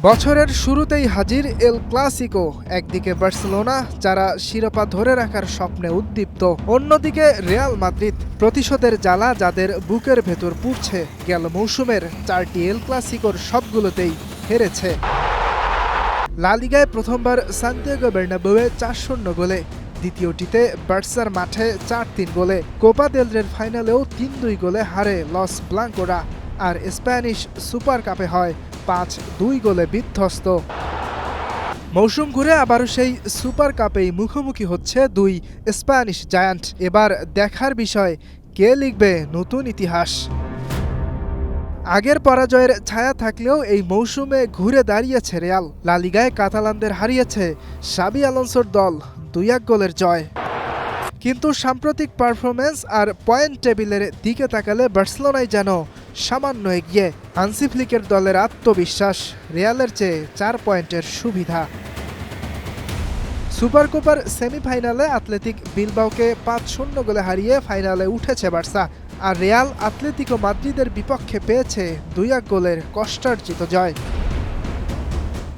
বছরের শুরুতেই হাজির এল ক্লাসিকো। একদিকে বার্সেলোনা, যারা শিরোপা ধরে রাখার স্বপ্নে উদ্দীপ্ত, অন্যদিকে রিয়াল মাদ্রিদ, প্রতিশোধের জ্বালা যাদের বুকের ভেতর পুড়ছে। গেল মৌসুমের 4টি এল ক্লাসিকোর সবগুলোতেই হেরেছে। লা লিগায় প্রথমবার সান্তিয়াগো বের্নাবেউয়ে 4-0 গোলে, দ্বিতীয়টিতে বার্সার মাঠে 4-3 গোলে। কোপা দেল রের ফাইনালেও 3-2 গোলে হারে লস ব্লাঙ্কোরা, আর স্প্যানিশ সুপার কাপে হয় 5-2 গোলে বিধ্বস্ত। মৌসুম ঘুরে আবারও সেই সুপার কাপেই মুখোমুখি হচ্ছে দুই স্প্যানিশ জায়ান্ট। এবার দেখার বিষয়, কে লিখবে নতুন ইতিহাস। আগের পরাজয়ের ছায়া থাকলেও এই মৌসুমে ঘুরে দাঁড়িয়েছে রিয়াল। লা লিগায় কাতালানদের হারিয়েছে শাবি আলোনসোর দল, 2-1 গোলের জয়। কিন্তু সাম্প্রতিক পারফরমেন্স আর পয়েন্ট টেবিলের দিকে তাকালে বার্সেলোনাই যেন সামান্য এগিয়ে। হান্সি ফ্লিকের দলের আত্মবিশ্বাস, রিয়ালের চেয়ে 4 পয়েন্টের সুবিধা। সুপার কোপার সেমিফাইনালে অ্যাথলেটিক বিলবাওকে 5-0 গোলে হারিয়ে ফাইনালে উঠেছে বার্সা, আর রিয়াল অ্যাথলেটিকো মাদ্রিদের বিপক্ষে পেয়েছে 2-1 গোলের কষ্টার্জিত জয়।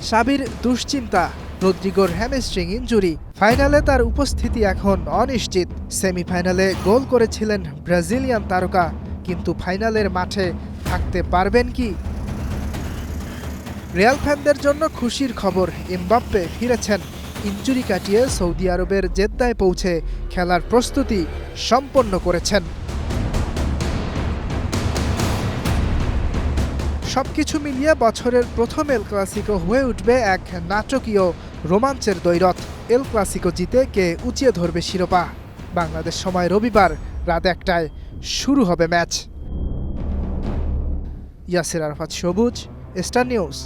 শাবির দুশ্চিন্তা, রদ্রিগোর হ্যামস্ট্রিং ইনজুরি, ফাইনালে তার উপস্থিতি এখন অনিশ্চিত। সেমিফাইনালে গোল করেছিলেন ব্রাজিলিয়ান তারকা, কিন্তু ফাইনালের মাঠে থাকতে পারবেন কি? রিয়াল ফ্যানদের জন্য খুশির খবর, এমবাপ্পে ফিরেছেন। ইনজুরি কাটিয়ে সৌদি আরবের জেদ্দায় পৌঁছে খেলার প্রস্তুতি সম্পন্ন করেছেন। সবকিছু মিলিয়ে বছরের প্রথম এল ক্লাসিকো হয়ে উঠবে এক নাটকীয় রোমাঞ্চের দ্বৈরথ। এল ক্লাসিকো জিতে কে উঁচিয়ে ধরবে শিরোপা? বাংলাদেশ সময় রবিবার রাত 1টায় শুরু হবে ম্যাচ। ইয়াসির আরাফাত সবুজ, স্টার নিউজ।